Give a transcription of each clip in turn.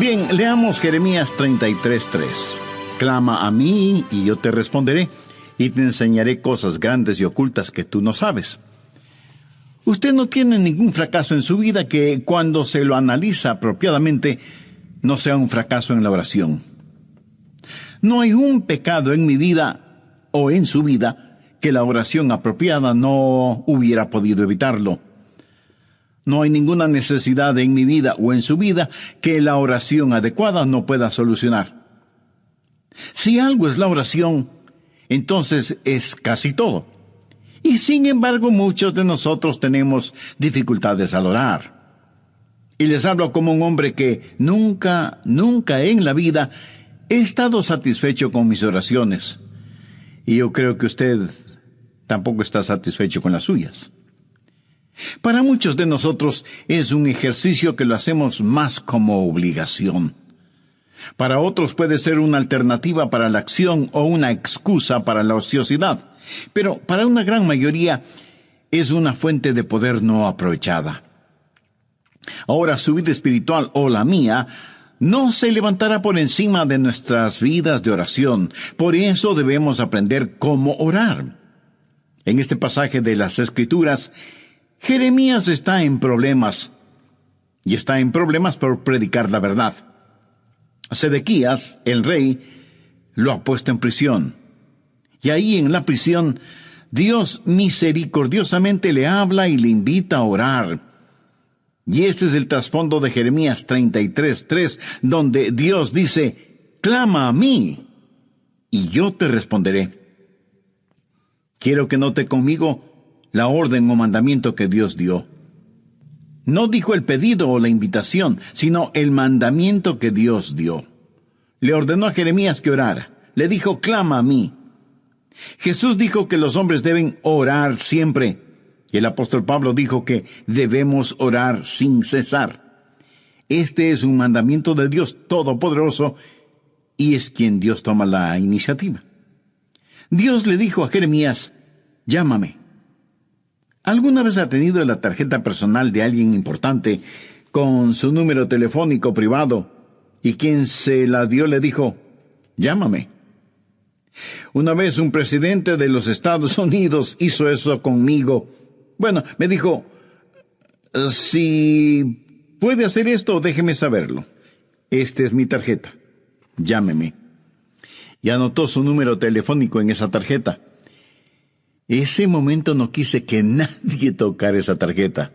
Bien, leamos Jeremías 33:3. Clama a mí y yo te responderé, y te enseñaré cosas grandes y ocultas que tú no sabes. Usted no tiene ningún fracaso en su vida que, cuando se lo analiza apropiadamente, no sea un fracaso en la oración. No hay un pecado en mi vida o en su vida que la oración apropiada no hubiera podido evitarlo. No hay ninguna necesidad en mi vida o en su vida que la oración adecuada no pueda solucionar. Si algo es la oración, entonces es casi todo. Y sin embargo, muchos de nosotros tenemos dificultades al orar. Y les hablo como un hombre que nunca en la vida he estado satisfecho con mis oraciones. Y yo creo que usted tampoco está satisfecho con las suyas. Para muchos de nosotros es un ejercicio que lo hacemos más como obligación. Para otros puede ser una alternativa para la acción o una excusa para la ociosidad. Pero para una gran mayoría es una fuente de poder no aprovechada. Ahora, su vida espiritual o la mía no se levantará por encima de nuestras vidas de oración. Por eso debemos aprender cómo orar. En este pasaje de las Escrituras, Jeremías está en problemas. Y está en problemas por predicar la verdad. Sedequías, el rey, lo ha puesto en prisión. Y ahí en la prisión, Dios misericordiosamente le habla y le invita a orar. Y este es el trasfondo de Jeremías 33:3, donde Dios dice, clama a mí, y yo te responderé. Quiero que note conmigo la orden o mandamiento que Dios dio. No dijo el pedido o la invitación, sino el mandamiento que Dios dio. Le ordenó a Jeremías que orara. Le dijo, clama a mí. Jesús dijo que los hombres deben orar siempre. Y el apóstol Pablo dijo que debemos orar sin cesar. Este es un mandamiento de Dios Todopoderoso y es quien Dios toma la iniciativa. Dios le dijo a Jeremías, llámame. ¿Alguna vez ha tenido la tarjeta personal de alguien importante con su número telefónico privado y quien se la dio le dijo, llámame? Una vez un presidente de los Estados Unidos hizo eso conmigo. Bueno, me dijo, si puede hacer esto, déjeme saberlo. Esta es mi tarjeta. Llámeme. Y anotó su número telefónico en esa tarjeta. Ese momento no quise que nadie tocara esa tarjeta.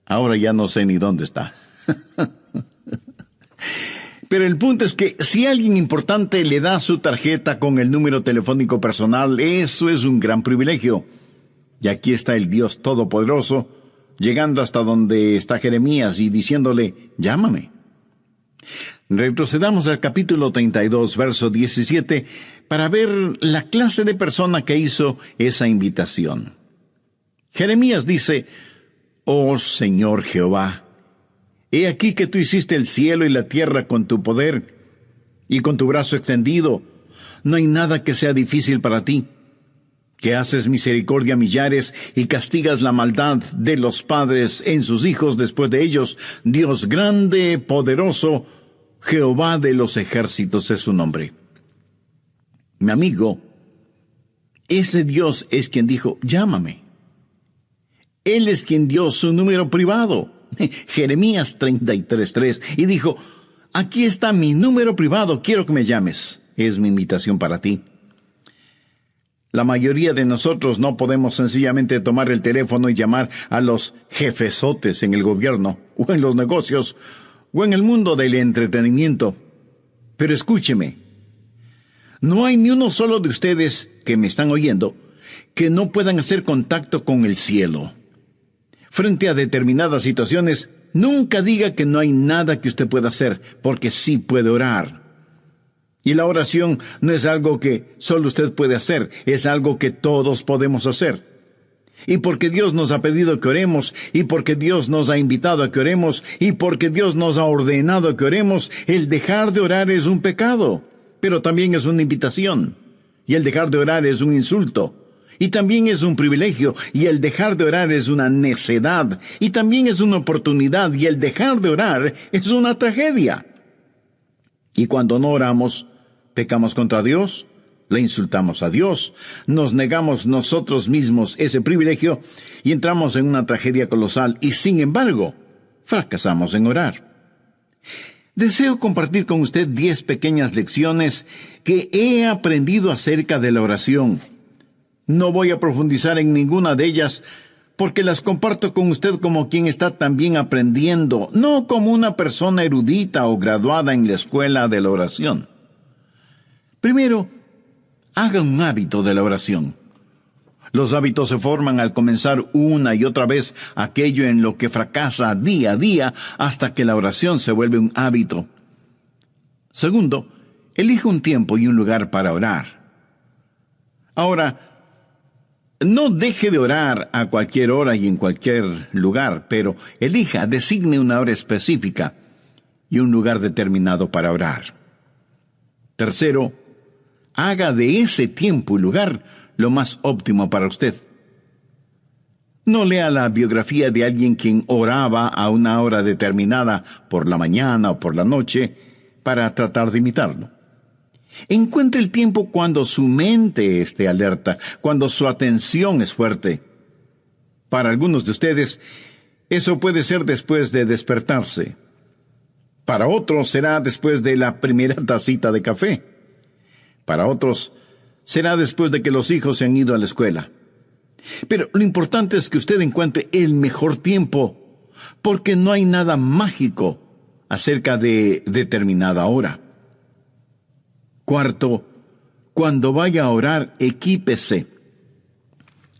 Ahora ya no sé ni dónde está. Pero el punto es que si alguien importante le da su tarjeta con el número telefónico personal, eso es un gran privilegio. Y aquí está el Dios Todopoderoso, llegando hasta donde está Jeremías y diciéndole, llámame. Retrocedamos al capítulo 32, verso 17, para ver la clase de persona que hizo esa invitación. Jeremías dice, oh Señor Jehová, he aquí que tú hiciste el cielo y la tierra con tu poder y con tu brazo extendido. No hay nada que sea difícil para ti. Que haces misericordia a millares y castigas la maldad de los padres en sus hijos después de ellos. Dios grande, poderoso, Jehová de los ejércitos es su nombre. Mi amigo, ese Dios es quien dijo, llámame. Él es quien dio su número privado, Jeremías 33:3, y dijo, aquí está mi número privado, quiero que me llames. Es mi invitación para ti. La mayoría de nosotros no podemos sencillamente tomar el teléfono y llamar a los jefesotes en el gobierno, o en los negocios, o en el mundo del entretenimiento. Pero escúcheme, no hay ni uno solo de ustedes que me están oyendo que no puedan hacer contacto con el cielo. Frente a determinadas situaciones, nunca diga que no hay nada que usted pueda hacer, porque sí puede orar. Y la oración no es algo que solo usted puede hacer, es algo que todos podemos hacer. Y porque Dios nos ha pedido que oremos, y porque Dios nos ha invitado a que oremos, y porque Dios nos ha ordenado que oremos, el dejar de orar es un pecado, pero también es una invitación. Y el dejar de orar es un insulto, y también es un privilegio, y el dejar de orar es una necedad, y también es una oportunidad, y el dejar de orar es una tragedia. Y cuando no oramos, pecamos contra Dios, le insultamos a Dios, nos negamos nosotros mismos ese privilegio y entramos en una tragedia colosal y, sin embargo, fracasamos en orar. Deseo compartir con usted 10 pequeñas lecciones que he aprendido acerca de la oración. No voy a profundizar en ninguna de ellas porque las comparto con usted como quien está también aprendiendo, no como una persona erudita o graduada en la escuela de la oración. Primero, haga un hábito de la oración. Los hábitos se forman al comenzar una y otra vez aquello en lo que fracasa día a día hasta que la oración se vuelve un hábito. Segundo, elija un tiempo y un lugar para orar. Ahora, no deje de orar a cualquier hora y en cualquier lugar, pero designe una hora específica y un lugar determinado para orar. Tercero, haga de ese tiempo y lugar lo más óptimo para usted. No lea la biografía de alguien quien oraba a una hora determinada por la mañana o por la noche para tratar de imitarlo. Encuentre el tiempo cuando su mente esté alerta, cuando su atención es fuerte. Para algunos de ustedes, eso puede ser después de despertarse. Para otros será después de la primera tacita de café. Para otros será después de que los hijos se han ido a la escuela. Pero lo importante es que usted encuentre el mejor tiempo, porque no hay nada mágico acerca de determinada hora. Cuarto, cuando vaya a orar, equípese.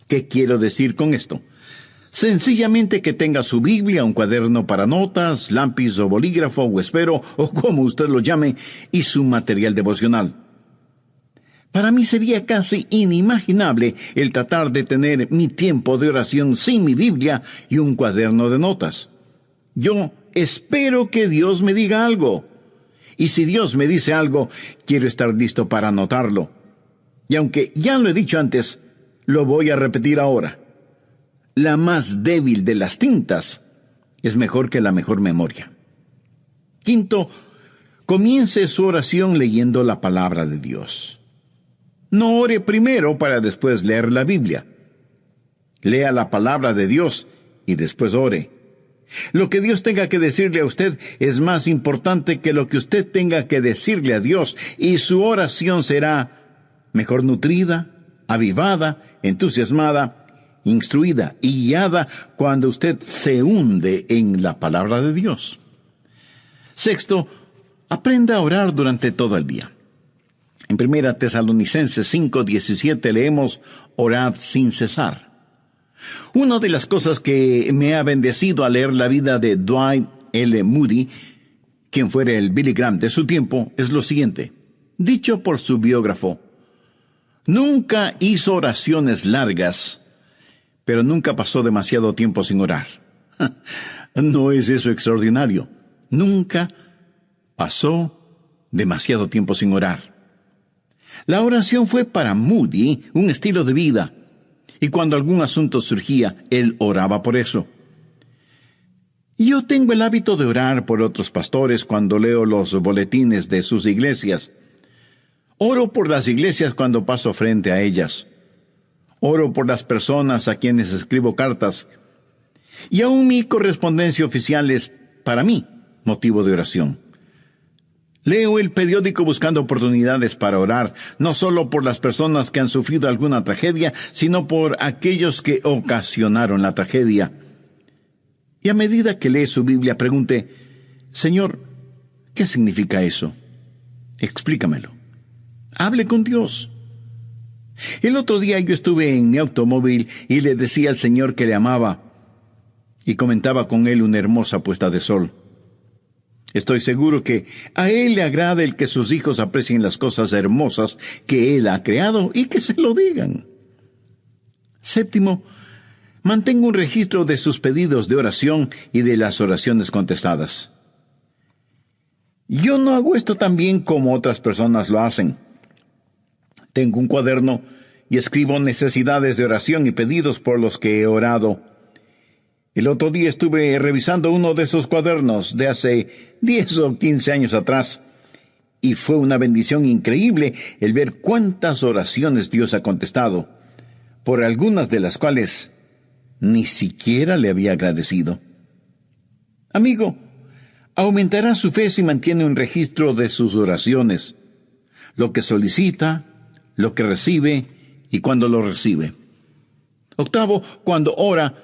¿Qué quiero decir con esto? Sencillamente que tenga su Biblia, un cuaderno para notas, lápiz o bolígrafo o esfero, o como usted lo llame, y su material devocional. Para mí sería casi inimaginable el tratar de tener mi tiempo de oración sin mi Biblia y un cuaderno de notas. Yo espero que Dios me diga algo. Y si Dios me dice algo, quiero estar listo para anotarlo. Y aunque ya lo he dicho antes, lo voy a repetir ahora. La más débil de las tintas es mejor que la mejor memoria. Quinto, comience su oración leyendo la palabra de Dios. No ore primero para después leer la Biblia. Lea la palabra de Dios y después ore. Lo que Dios tenga que decirle a usted es más importante que lo que usted tenga que decirle a Dios, y su oración será mejor nutrida, avivada, entusiasmada, instruida y guiada cuando usted se hunde en la palabra de Dios. Sexto, aprenda a orar durante todo el día. En 1 Tesalonicenses 5:17 leemos: orad sin cesar. Una de las cosas que me ha bendecido al leer la vida de Dwight L. Moody, quien fuera el Billy Graham de su tiempo, es lo siguiente. Dicho por su biógrafo: nunca hizo oraciones largas, pero nunca pasó demasiado tiempo sin orar. ¿No es eso extraordinario? Nunca pasó demasiado tiempo sin orar. La oración fue para Moody un estilo de vida. Y cuando algún asunto surgía, él oraba por eso. Yo tengo el hábito de orar por otros pastores cuando leo los boletines de sus iglesias. Oro por las iglesias cuando paso frente a ellas. Oro por las personas a quienes escribo cartas. Y aún mi correspondencia oficial es, para mí, motivo de oración. Leo el periódico buscando oportunidades para orar, no solo por las personas que han sufrido alguna tragedia, sino por aquellos que ocasionaron la tragedia. Y a medida que lee su Biblia, pregunte: Señor, ¿qué significa eso? Explícamelo. Hable con Dios. El otro día yo estuve en mi automóvil y le decía al Señor que le amaba, y comentaba con él una hermosa puesta de sol. Estoy seguro que a Él le agrada el que sus hijos aprecien las cosas hermosas que Él ha creado y que se lo digan. Séptimo, mantenga un registro de sus pedidos de oración y de las oraciones contestadas. Yo no hago esto tan bien como otras personas lo hacen. Tengo un cuaderno y escribo necesidades de oración y pedidos por los que he orado. El otro día estuve revisando uno de esos cuadernos de hace 10 o 15 años atrás Y fue una bendición increíble el ver cuántas oraciones Dios ha contestado, por algunas de las cuales ni siquiera le había agradecido. Amigo, aumentará su fe si mantiene un registro de sus oraciones, lo que solicita, lo que recibe y cuando lo recibe. Octavo, cuando ora,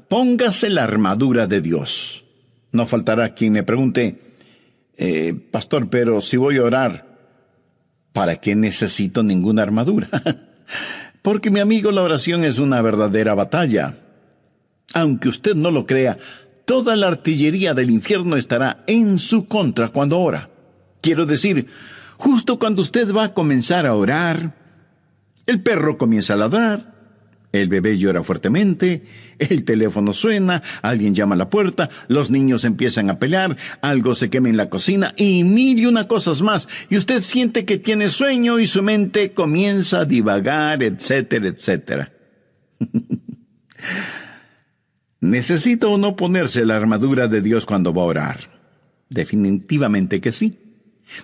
póngase la armadura de Dios. No faltará quien me pregunte, pastor, pero si voy a orar, ¿para qué necesito ninguna armadura? Porque, mi amigo, la oración es una verdadera batalla. Aunque usted no lo crea, toda la artillería del infierno estará en su contra cuando ora. Quiero decir, justo cuando usted va a comenzar a orar, el perro comienza a ladrar, el bebé llora fuertemente, el teléfono suena, alguien llama a la puerta, los niños empiezan a pelear, algo se quema en la cocina y mil y una cosas más. Y usted siente que tiene sueño y su mente comienza a divagar, etcétera, etcétera. ¿Necesita o no ponerse la armadura de Dios cuando va a orar? Definitivamente que sí.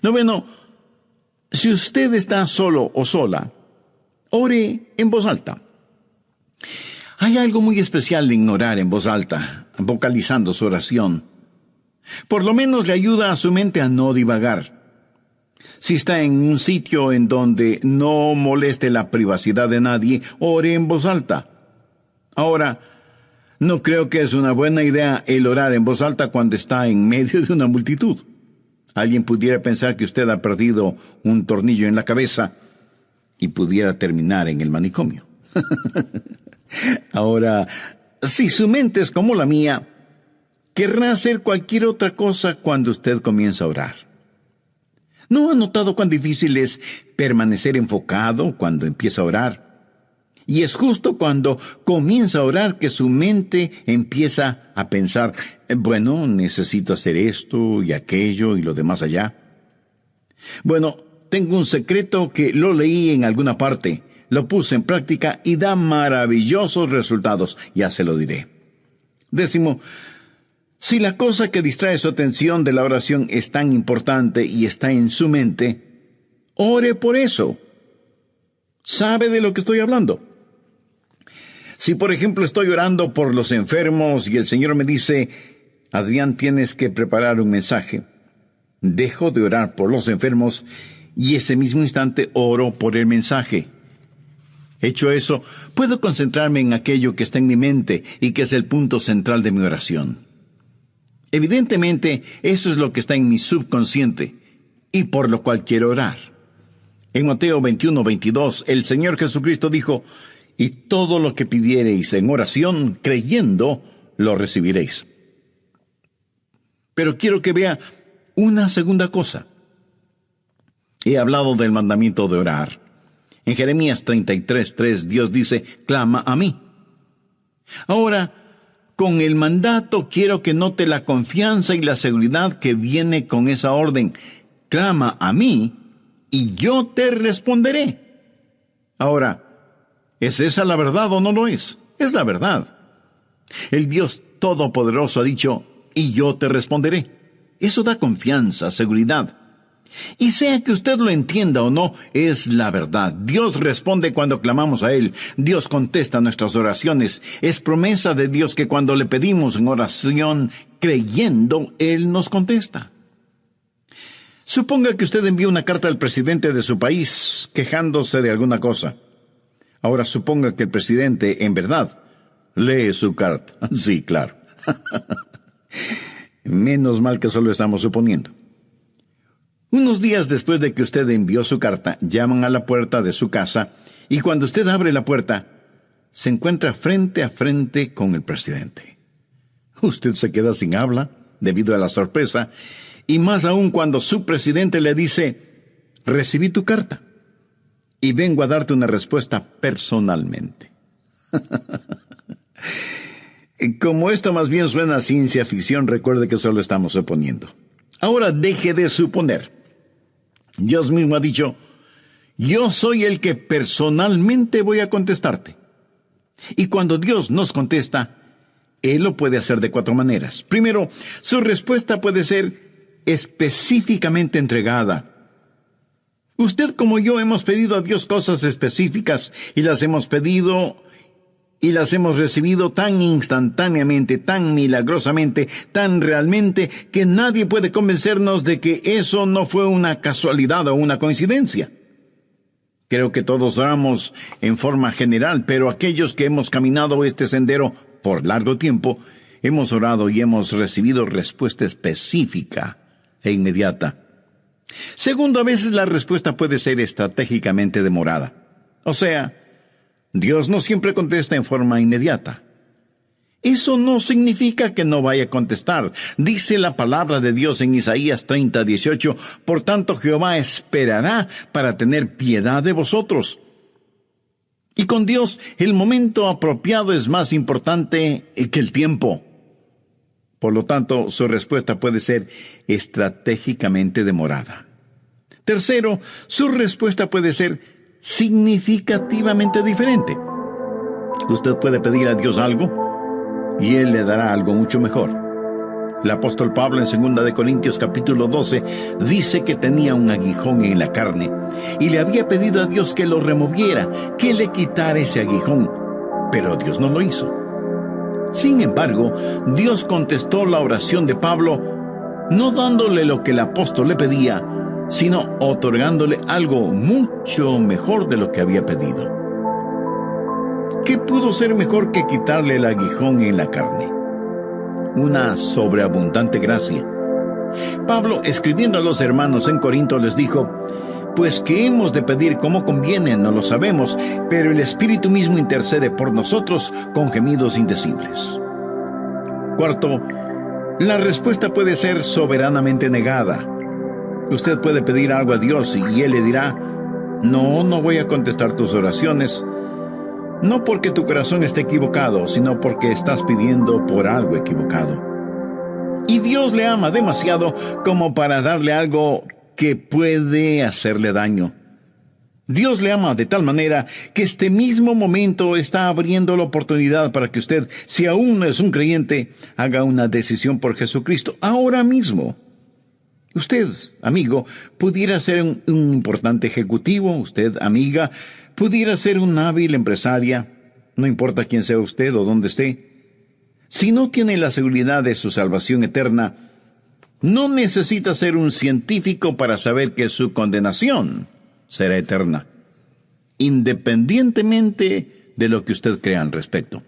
Noveno, si usted está solo o sola, ore en voz alta. Hay algo muy especial en orar en voz alta, vocalizando su oración. Por lo menos le ayuda a su mente a no divagar. Si está en un sitio en donde no moleste la privacidad de nadie, ore en voz alta. Ahora, no creo que es una buena idea el orar en voz alta cuando está en medio de una multitud. Alguien pudiera pensar que usted ha perdido un tornillo en la cabeza y pudiera terminar en el manicomio. Ahora, si su mente es como la mía, querrá hacer cualquier otra cosa cuando usted comienza a orar. ¿No ha notado cuán difícil es permanecer enfocado cuando empieza a orar? Y es justo cuando comienza a orar que su mente empieza a pensar, bueno, necesito hacer esto y aquello y lo demás allá. Bueno, tengo un secreto que lo leí en alguna parte, lo puse en práctica y da maravillosos resultados, ya se lo diré. Décimo, si la cosa que distrae su atención de la oración es tan importante y está en su mente, ore por eso. ¿Sabe de lo que estoy hablando? Si, por ejemplo, estoy orando por los enfermos y el Señor me dice, Adrián, tienes que preparar un mensaje, dejo de orar por los enfermos y ese mismo instante oro por el mensaje. Hecho eso, puedo concentrarme en aquello que está en mi mente y que es el punto central de mi oración. Evidentemente, eso es lo que está en mi subconsciente y por lo cual quiero orar. En Mateo 21:22, el Señor Jesucristo dijo, y todo lo que pidiereis en oración, creyendo, lo recibiréis. Pero quiero que vea una segunda cosa. He hablado del mandamiento de orar. En Jeremías 33:3, Dios dice, clama a mí. Ahora, con el mandato quiero que note la confianza y la seguridad que viene con esa orden. Clama a mí y yo te responderé. Ahora, ¿es esa la verdad o no lo es? Es la verdad. El Dios Todopoderoso ha dicho, y yo te responderé. Eso da confianza, seguridad. Y sea que usted lo entienda o no, es la verdad. Dios responde cuando clamamos a Él. Dios contesta nuestras oraciones. Es promesa de Dios que cuando le pedimos en oración, creyendo, Él nos contesta. Suponga que usted envía una carta al presidente de su país, quejándose de alguna cosa. Ahora suponga que el presidente, en verdad, lee su carta. Sí, claro. Menos mal que solo estamos suponiendo. Unos días después de que usted envió su carta, llaman a la puerta de su casa y cuando usted abre la puerta, se encuentra frente a frente con el presidente. Usted se queda sin habla debido a la sorpresa y más aún cuando su presidente le dice, recibí tu carta y vengo a darte una respuesta personalmente. Como esto más bien suena a ciencia ficción, recuerde que solo estamos suponiendo. Ahora deje de suponer. Dios mismo ha dicho, yo soy el que personalmente voy a contestarte. Y cuando Dios nos contesta, Él lo puede hacer de 4 maneras. Primero, su respuesta puede ser específicamente entregada. Usted como yo hemos pedido a Dios cosas específicas y las hemos pedido y las hemos recibido tan instantáneamente, tan milagrosamente, tan realmente, que nadie puede convencernos de que eso no fue una casualidad o una coincidencia. Creo que todos oramos en forma general, pero aquellos que hemos caminado este sendero por largo tiempo, hemos orado y hemos recibido respuesta específica e inmediata. Segundo, a veces la respuesta puede ser estratégicamente demorada. O sea, Dios no siempre contesta en forma inmediata. Eso no significa que no vaya a contestar. Dice la palabra de Dios en Isaías 30:18, por tanto Jehová esperará para tener piedad de vosotros. Y con Dios, el momento apropiado es más importante que el tiempo. Por lo tanto, su respuesta puede ser estratégicamente demorada. Tercero, su respuesta puede ser significativamente diferente. Usted puede pedir a Dios algo y Él le dará algo mucho mejor. El apóstol Pablo en 2 Corintios capítulo 12 dice que tenía un aguijón en la carne y le había pedido a Dios que lo removiera, que le quitara ese aguijón, pero Dios no lo hizo. Sin embargo, Dios contestó la oración de Pablo, no dándole lo que el apóstol le pedía, sino otorgándole algo mucho mejor de lo que había pedido. ¿Qué pudo ser mejor que quitarle el aguijón en la carne? Una sobreabundante gracia. Pablo, escribiendo a los hermanos en Corinto, les dijo, pues que hemos de pedir como conviene, no lo sabemos, pero el Espíritu mismo intercede por nosotros con gemidos indecibles. Cuarto, la respuesta puede ser soberanamente negada. Usted puede pedir algo a Dios y Él le dirá, no voy a contestar tus oraciones, no porque tu corazón esté equivocado, sino porque estás pidiendo por algo equivocado. Y Dios le ama demasiado como para darle algo que puede hacerle daño. Dios le ama de tal manera que este mismo momento está abriendo la oportunidad para que usted, si aún no es un creyente, haga una decisión por Jesucristo ahora mismo. Usted, amigo, pudiera ser un importante ejecutivo, usted, amiga, pudiera ser una hábil empresaria, no importa quién sea usted o dónde esté. Si no tiene la seguridad de su salvación eterna, no necesita ser un científico para saber que su condenación será eterna, independientemente de lo que usted crea al respecto.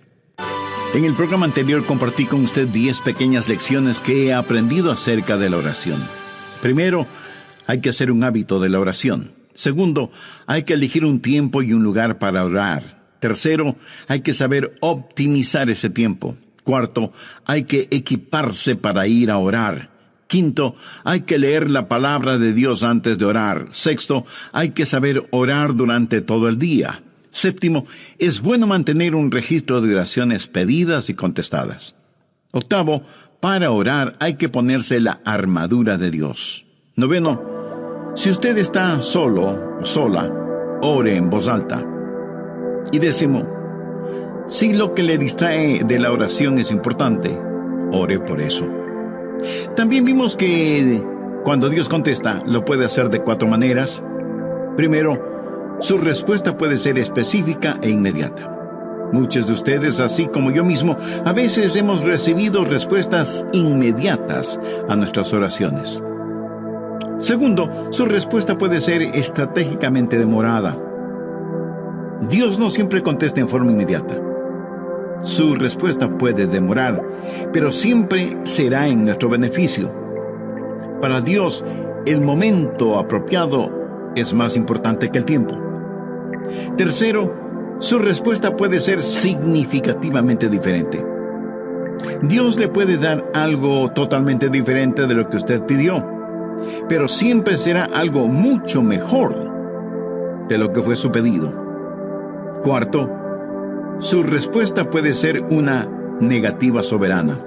En el programa anterior compartí con usted 10 pequeñas lecciones que he aprendido acerca de la oración. Primero, hay que hacer un hábito de la oración. Segundo, hay que elegir un tiempo y un lugar para orar. Tercero, hay que saber optimizar ese tiempo. Cuarto, hay que equiparse para ir a orar. Quinto, hay que leer la palabra de Dios antes de orar. Sexto, hay que saber orar durante todo el día. Séptimo, es bueno mantener un registro de oraciones pedidas y contestadas. Octavo, para orar hay que ponerse la armadura de Dios. Noveno, si usted está solo o sola, ore en voz alta. Y décimo, si lo que le distrae de la oración es importante, ore por eso. También vimos que cuando Dios contesta, lo puede hacer de 4 maneras. Primero, su respuesta puede ser específica e inmediata. Muchos de ustedes, así como yo mismo, a veces hemos recibido respuestas inmediatas a nuestras oraciones. Segundo, su respuesta puede ser estratégicamente demorada. Dios no siempre contesta en forma inmediata. Su respuesta puede demorar, pero siempre será en nuestro beneficio. Para Dios, el momento apropiado es más importante que el tiempo. Tercero, su respuesta puede ser significativamente diferente. Dios le puede dar algo totalmente diferente de lo que usted pidió, pero siempre será algo mucho mejor de lo que fue su pedido. Cuarto, su respuesta puede ser una negativa soberana.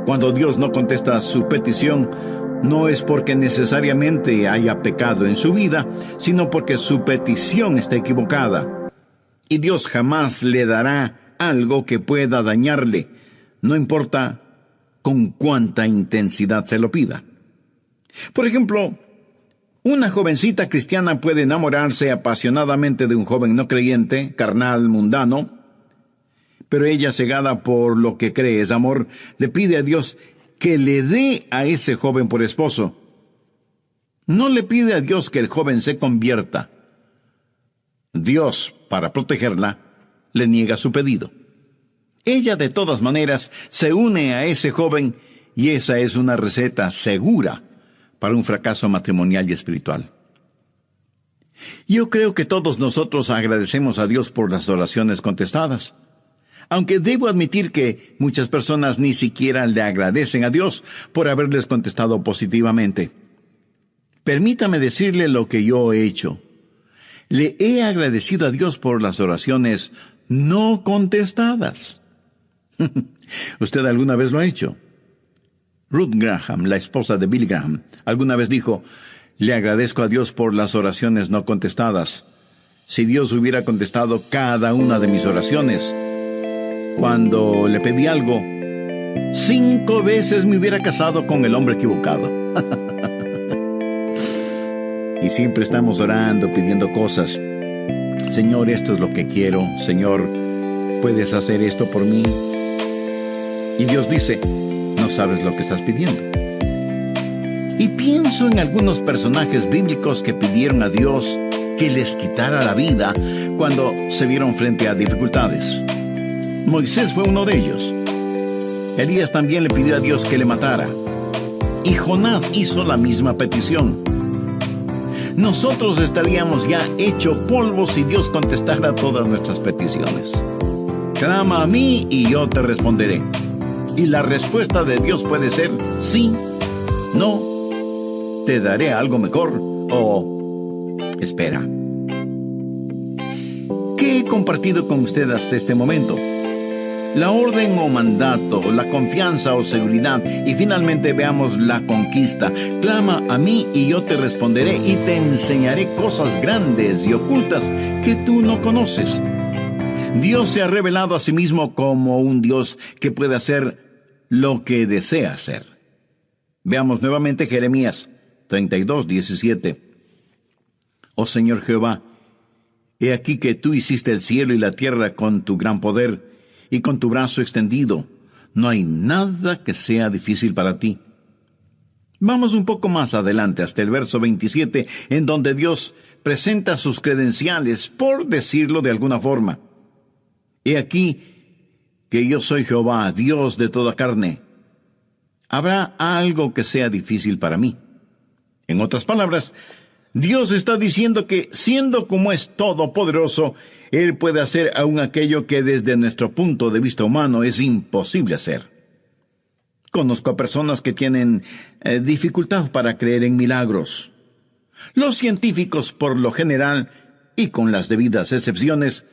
Cuando Dios no contesta su petición, no es porque necesariamente haya pecado en su vida, sino porque su petición está equivocada. Y Dios jamás le dará algo que pueda dañarle, no importa con cuánta intensidad se lo pida. Por ejemplo, Una jovencita cristiana puede enamorarse apasionadamente de un joven no creyente, carnal, mundano, pero ella, cegada por lo que cree es amor, le pide a Dios que le dé a ese joven por esposo. No le pide a Dios que el joven se convierta. Dios, para protegerla, le niega su pedido. Ella, de todas maneras, se une a ese joven, y esa es una receta segura para un fracaso matrimonial y espiritual. Yo creo que todos nosotros agradecemos a Dios por las oraciones contestadas, aunque debo admitir que muchas personas ni siquiera le agradecen a Dios por haberles contestado positivamente. Permítame decirle lo que yo he hecho. Le he agradecido a Dios por las oraciones no contestadas. ¿Usted alguna vez lo ha hecho? Ruth Graham, la esposa de Billy Graham, alguna vez dijo: le agradezco a Dios por las oraciones no contestadas. Si Dios hubiera contestado cada una de mis oraciones, cuando le pedí algo, 5 veces me hubiera casado con el hombre equivocado. Y siempre estamos orando, pidiendo cosas. Señor, esto es lo que quiero. Señor, ¿puedes hacer esto por mí? Y Dios dice: no sabes lo que estás pidiendo. Y pienso en algunos personajes bíblicos que pidieron a Dios que les quitara la vida cuando se vieron frente a dificultades. Moisés fue uno de ellos. Elías también le pidió a Dios que le matara. Y Jonás hizo la misma petición. Nosotros estaríamos ya hecho polvo si Dios contestara todas nuestras peticiones. Clama a mí y yo te responderé. Y la respuesta de Dios puede ser sí, no, te daré algo mejor o espera. ¿Qué he compartido con usted hasta este momento? La orden o mandato, la confianza o seguridad, y finalmente veamos la conquista. Clama a mí y yo te responderé y te enseñaré cosas grandes y ocultas que tú no conoces. Dios se ha revelado a sí mismo como un Dios que puede hacer lo que desea hacer. Veamos nuevamente Jeremías 32:17. Oh Señor Jehová, he aquí que tú hiciste el cielo y la tierra con tu gran poder y con tu brazo extendido. No hay nada que sea difícil para ti. Vamos un poco más adelante hasta el verso 27, en donde Dios presenta sus credenciales, por decirlo de alguna forma. He aquí que yo soy Jehová, Dios de toda carne. ¿Habrá algo que sea difícil para mí? En otras palabras, Dios está diciendo que, siendo como es todopoderoso, Él puede hacer aún aquello que desde nuestro punto de vista humano es imposible hacer. Conozco a personas que tienen dificultad para creer en milagros. Los científicos, por lo general, y con las debidas excepciones,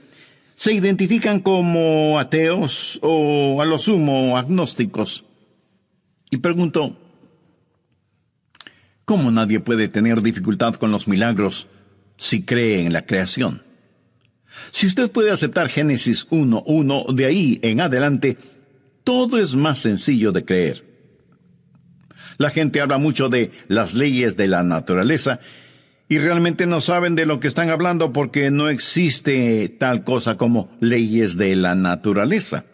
se identifican como ateos o, a lo sumo, agnósticos. Y pregunto, ¿cómo nadie puede tener dificultad con los milagros si cree en la creación? Si usted puede aceptar Génesis 1:1, de ahí en adelante, todo es más sencillo de creer. La gente habla mucho de las leyes de la naturaleza, y realmente no saben de lo que están hablando porque no existe tal cosa como leyes de la naturaleza.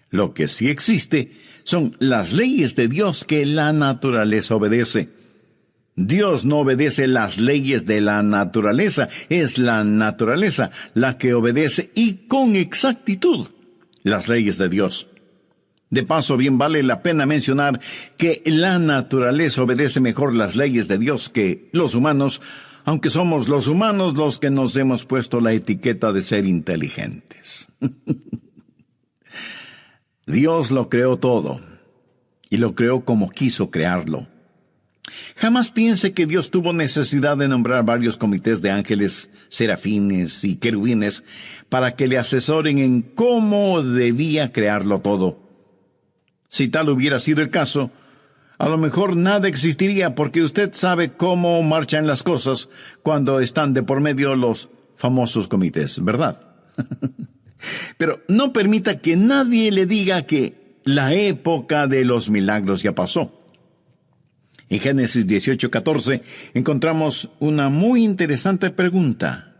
Lo que sí existe son las leyes de Dios que la naturaleza obedece. Dios no obedece las leyes de la naturaleza, es la naturaleza la que obedece y con exactitud las leyes de Dios. De paso, bien vale la pena mencionar que la naturaleza obedece mejor las leyes de Dios que los humanos, aunque somos los humanos los que nos hemos puesto la etiqueta de ser inteligentes. Dios lo creó todo, y lo creó como quiso crearlo. Jamás piense que Dios tuvo necesidad de nombrar varios comités de ángeles, serafines y querubines para que le asesoren en cómo debía crearlo todo. Si tal hubiera sido el caso, a lo mejor nada existiría, porque usted sabe cómo marchan las cosas cuando están de por medio los famosos comités, ¿verdad? Pero no permita que nadie le diga que la época de los milagros ya pasó. En Génesis 18:14 encontramos una muy interesante pregunta.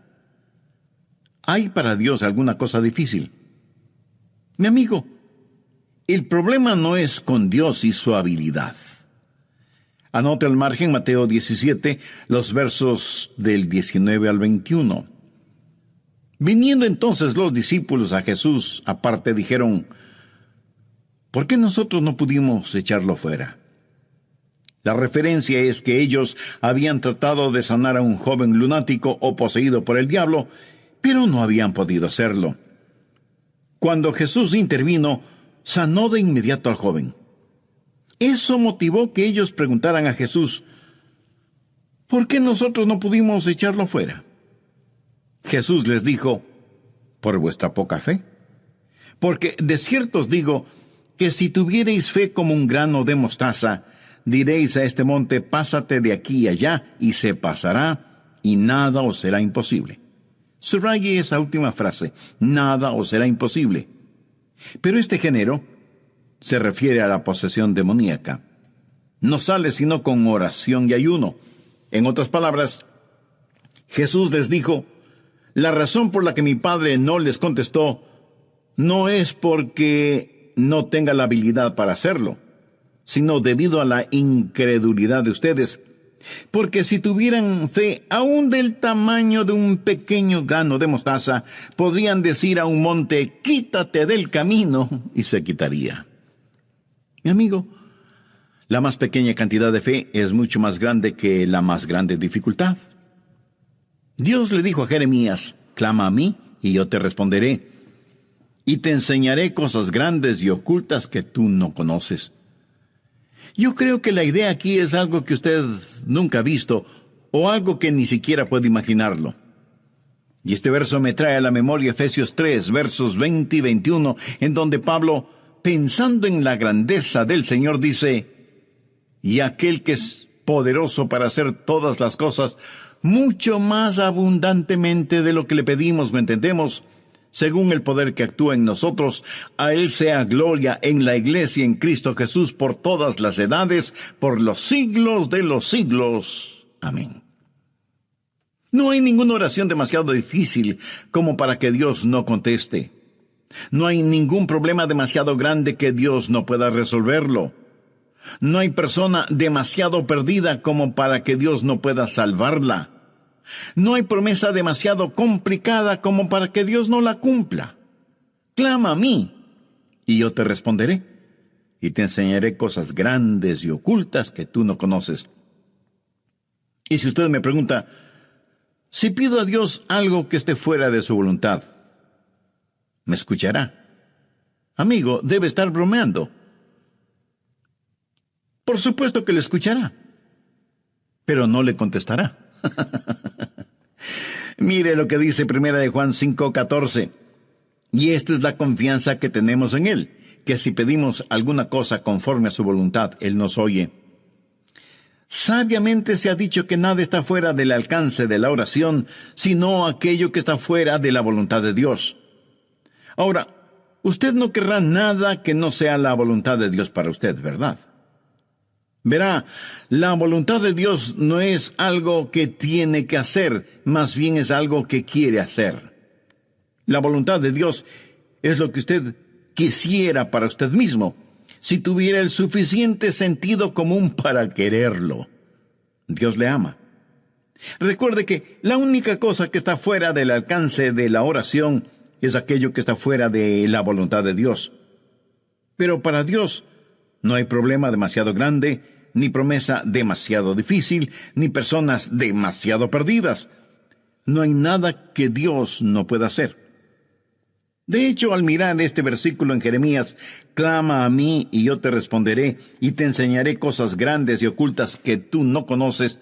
¿Hay para Dios alguna cosa difícil? Mi amigo, el problema no es con Dios y su habilidad. Anote al margen Mateo 17, los versos del 19 al 21. Viniendo entonces los discípulos a Jesús aparte, dijeron: ¿por qué nosotros no pudimos echarlo fuera? La referencia es que ellos habían tratado de sanar a un joven lunático o poseído por el diablo, pero no habían podido hacerlo. Cuando Jesús intervino, sanó de inmediato al joven. Eso motivó que ellos preguntaran a Jesús: ¿por qué nosotros no pudimos echarlo fuera? Jesús les dijo: por vuestra poca fe. Porque de cierto os digo que si tuviereis fe como un grano de mostaza, diréis a este monte: pásate de aquí y allá, y se pasará, y nada os será imposible. Subraye esa última frase: nada os será imposible. Pero este género se refiere a la posesión demoníaca. No sale sino con oración y ayuno. En otras palabras, Jesús les dijo: la razón por la que mi Padre no les contestó no es porque no tenga la habilidad para hacerlo, sino debido a la incredulidad de ustedes. Porque si tuvieran fe aún del tamaño de un pequeño grano de mostaza, podrían decir a un monte: quítate del camino, y se quitaría. Mi amigo, la más pequeña cantidad de fe es mucho más grande que la más grande dificultad. Dios le dijo a Jeremías: clama a mí y yo te responderé, y te enseñaré cosas grandes y ocultas que tú no conoces. Yo creo que la idea aquí es algo que usted nunca ha visto, o algo que ni siquiera puede imaginarlo. Y este verso me trae a la memoria Efesios 3, versos 20 y 21, en donde Pablo, pensando en la grandeza del Señor, dice: y aquel que es poderoso para hacer todas las cosas, mucho más abundantemente de lo que le pedimos o entendemos, según el poder que actúa en nosotros, a Él sea gloria en la Iglesia en Cristo Jesús por todas las edades, por los siglos de los siglos. Amén. No hay ninguna oración demasiado difícil como para que Dios no conteste. No hay ningún problema demasiado grande que Dios no pueda resolverlo. No hay persona demasiado perdida como para que Dios no pueda salvarla. No hay promesa demasiado complicada como para que Dios no la cumpla. Clama a mí, y yo te responderé, y te enseñaré cosas grandes y ocultas que tú no conoces. Y si usted me pregunta: si pido a Dios algo que esté fuera de su voluntad, ¿me escuchará? Amigo, debe estar bromeando. Por supuesto que le escuchará, pero no le contestará. Mire lo que dice 1 Juan 5:14. Y esta es la confianza que tenemos en Él, que si pedimos alguna cosa conforme a su voluntad, Él nos oye. Sabiamente se ha dicho que nada está fuera del alcance de la oración, sino aquello que está fuera de la voluntad de Dios. Ahora, usted no querrá nada que no sea la voluntad de Dios para usted, ¿verdad? Verá, la voluntad de Dios no es algo que tiene que hacer, más bien es algo que quiere hacer. La voluntad de Dios es lo que usted quisiera para usted mismo, si tuviera el suficiente sentido común para quererlo. Dios le ama. Recuerde que la única cosa que está fuera del alcance de la oración es aquello que está fuera de la voluntad de Dios. Pero para Dios no hay problema demasiado grande, ni promesa demasiado difícil, ni personas demasiado perdidas. No hay nada que Dios no pueda hacer. De hecho, al mirar este versículo en Jeremías: clama a mí y yo te responderé, y te enseñaré cosas grandes y ocultas que tú no conoces,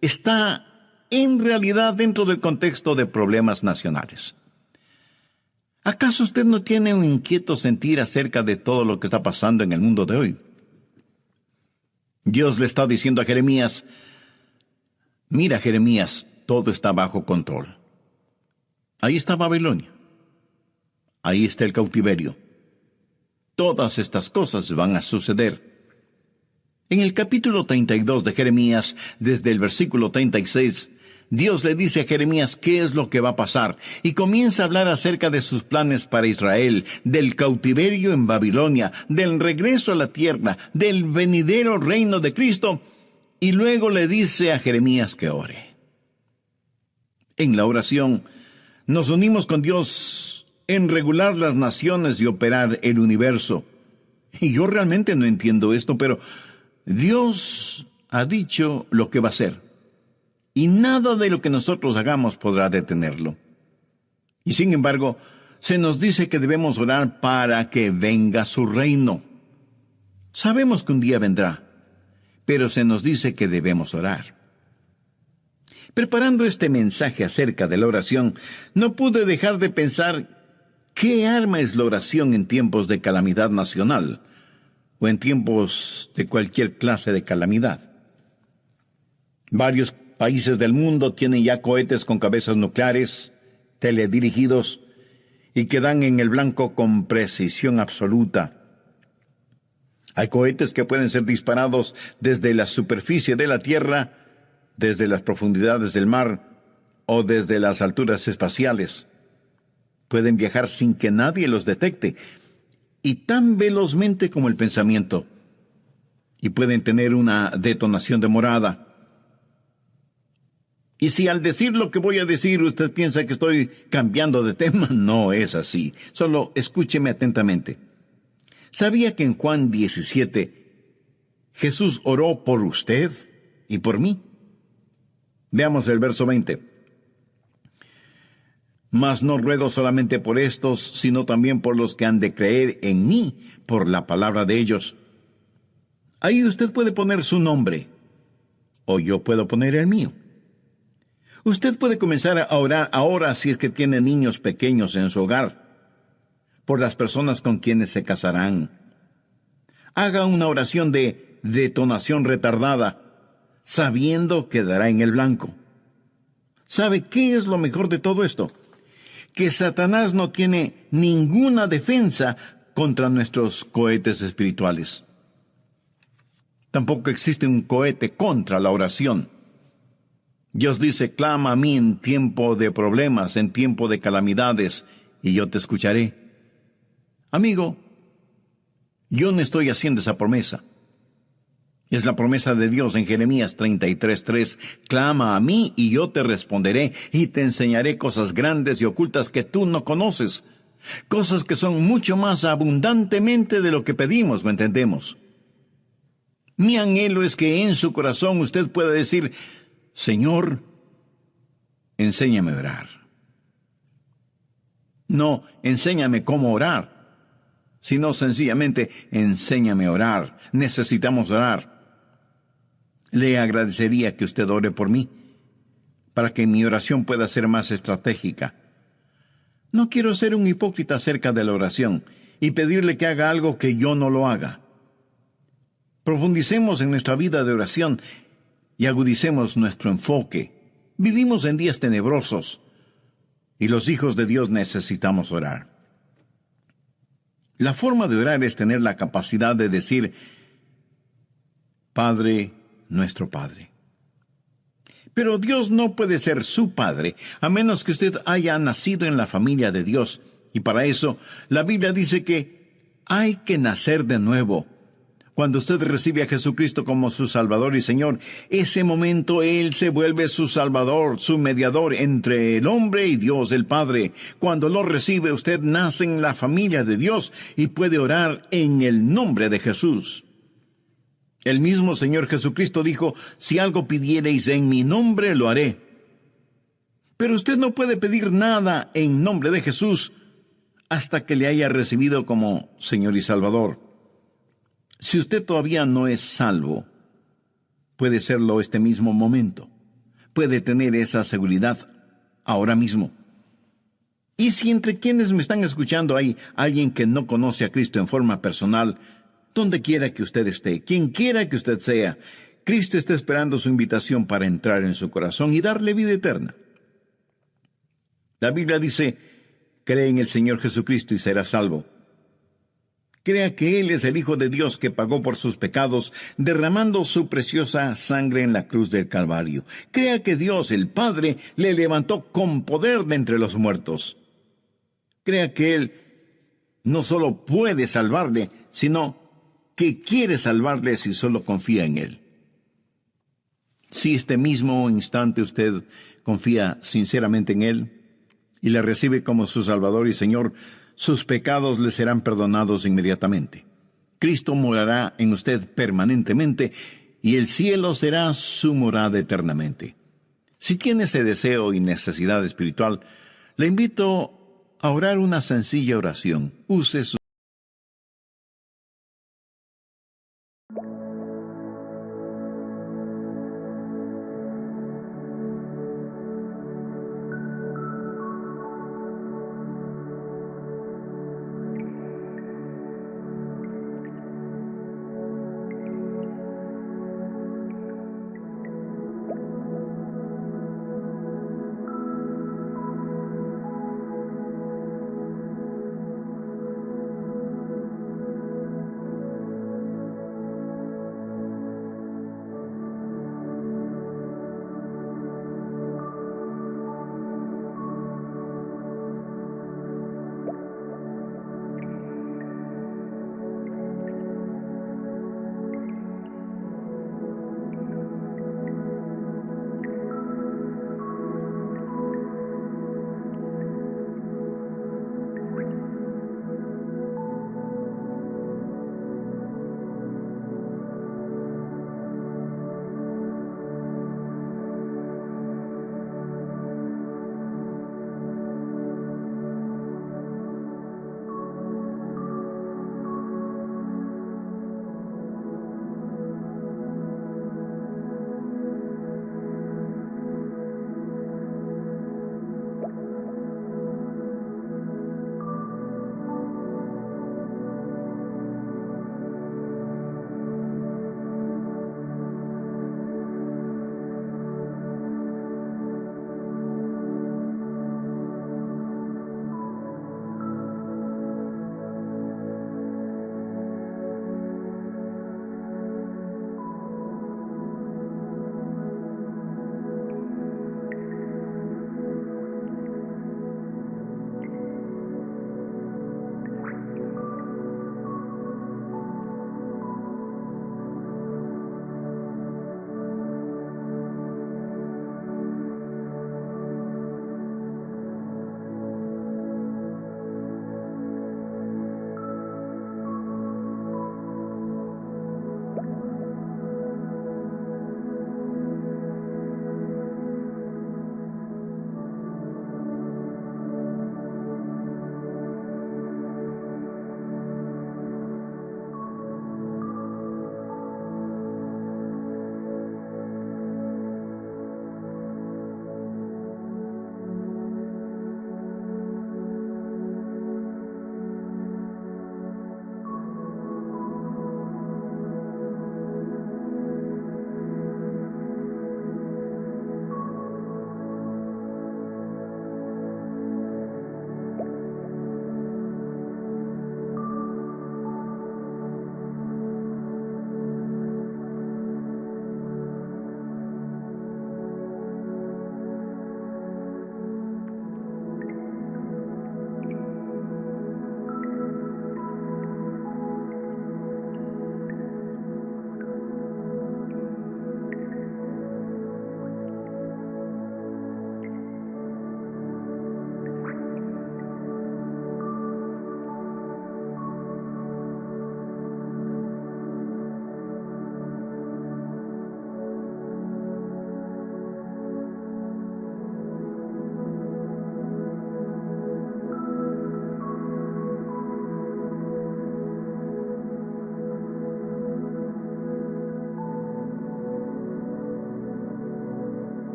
está en realidad dentro del contexto de problemas nacionales. ¿Acaso usted no tiene un inquieto sentir acerca de todo lo que está pasando en el mundo de hoy? Dios le está diciendo a Jeremías: mira, Jeremías, todo está bajo control. Ahí está Babilonia. Ahí está el cautiverio. Todas estas cosas van a suceder. En el capítulo 32 de Jeremías, desde el versículo 36, Dios le dice a Jeremías qué es lo que va a pasar, y comienza a hablar acerca de sus planes para Israel, del cautiverio en Babilonia, del regreso a la tierra, del venidero reino de Cristo, y luego le dice a Jeremías que ore. En la oración, nos unimos con Dios en regular las naciones y operar el universo. Y yo realmente no entiendo esto, pero Dios ha dicho lo que va a hacer, y nada de lo que nosotros hagamos podrá detenerlo. Y sin embargo, se nos dice que debemos orar para que venga su reino. Sabemos que un día vendrá, pero se nos dice que debemos orar. Preparando este mensaje acerca de la oración, no pude dejar de pensar qué arma es la oración en tiempos de calamidad nacional o en tiempos de cualquier clase de calamidad. Varios países del mundo tienen ya cohetes con cabezas nucleares, teledirigidos, y que dan en el blanco con precisión absoluta. Hay cohetes que pueden ser disparados desde la superficie de la Tierra, desde las profundidades del mar o desde las alturas espaciales. Pueden viajar sin que nadie los detecte, y tan velozmente como el pensamiento, y pueden tener una detonación demorada. Y si al decir lo que voy a decir usted piensa que estoy cambiando de tema, no es así. Solo escúcheme atentamente. ¿Sabía que en Juan 17 Jesús oró por usted y por mí? Veamos el verso 20. Mas no ruego solamente por estos, sino también por los que han de creer en mí, por la palabra de ellos. Ahí usted puede poner su nombre, o yo puedo poner el mío. Usted puede comenzar a orar ahora si es que tiene niños pequeños en su hogar, por las personas con quienes se casarán. Haga una oración de detonación retardada, sabiendo que dará en el blanco. ¿Sabe qué es lo mejor de todo esto? Que Satanás no tiene ninguna defensa contra nuestros cohetes espirituales. Tampoco existe un cohete contra la oración. Dios dice, clama a mí en tiempo de problemas, en tiempo de calamidades, y yo te escucharé. Amigo, yo no estoy haciendo esa promesa. Es la promesa de Dios en Jeremías 33:3. Clama a mí y yo te responderé y te enseñaré cosas grandes y ocultas que tú no conoces. Cosas que son mucho más abundantemente de lo que pedimos o entendemos. Mi anhelo es que en su corazón usted pueda decir, Señor, enséñame a orar. No, enséñame cómo orar, sino sencillamente, enséñame a orar. Necesitamos orar. Le agradecería que usted ore por mí, para que mi oración pueda ser más estratégica. No quiero ser un hipócrita acerca de la oración y pedirle que haga algo que yo no lo haga. Profundicemos en nuestra vida de oración y agudicemos nuestro enfoque. Vivimos en días tenebrosos y los hijos de Dios necesitamos orar. La forma de orar es tener la capacidad de decir, Padre, nuestro Padre. Pero Dios no puede ser su Padre, a menos que usted haya nacido en la familia de Dios. Y para eso, la Biblia dice que hay que nacer de nuevo. Cuando usted recibe a Jesucristo como su Salvador y Señor, ese momento Él se vuelve su Salvador, su mediador entre el hombre y Dios el Padre. Cuando lo recibe, usted nace en la familia de Dios y puede orar en el nombre de Jesús. El mismo Señor Jesucristo dijo, si algo pidiereis en mi nombre, lo haré. Pero usted no puede pedir nada en nombre de Jesús hasta que le haya recibido como Señor y Salvador. Si usted todavía no es salvo, puede serlo este mismo momento. Puede tener esa seguridad ahora mismo. Y si entre quienes me están escuchando hay alguien que no conoce a Cristo en forma personal, donde quiera que usted esté, quien quiera que usted sea, Cristo está esperando su invitación para entrar en su corazón y darle vida eterna. La Biblia dice, cree en el Señor Jesucristo y serás salvo. Crea que Él es el Hijo de Dios que pagó por sus pecados, derramando su preciosa sangre en la cruz del Calvario. Crea que Dios, el Padre, le levantó con poder de entre los muertos. Crea que Él no solo puede salvarle, sino que quiere salvarle si solo confía en Él. Si este mismo instante usted confía sinceramente en Él y le recibe como su Salvador y Señor, sus pecados le serán perdonados inmediatamente. Cristo morará en usted permanentemente y el cielo será su morada eternamente. Si tiene ese deseo y necesidad espiritual, le invito a orar una sencilla oración. Use su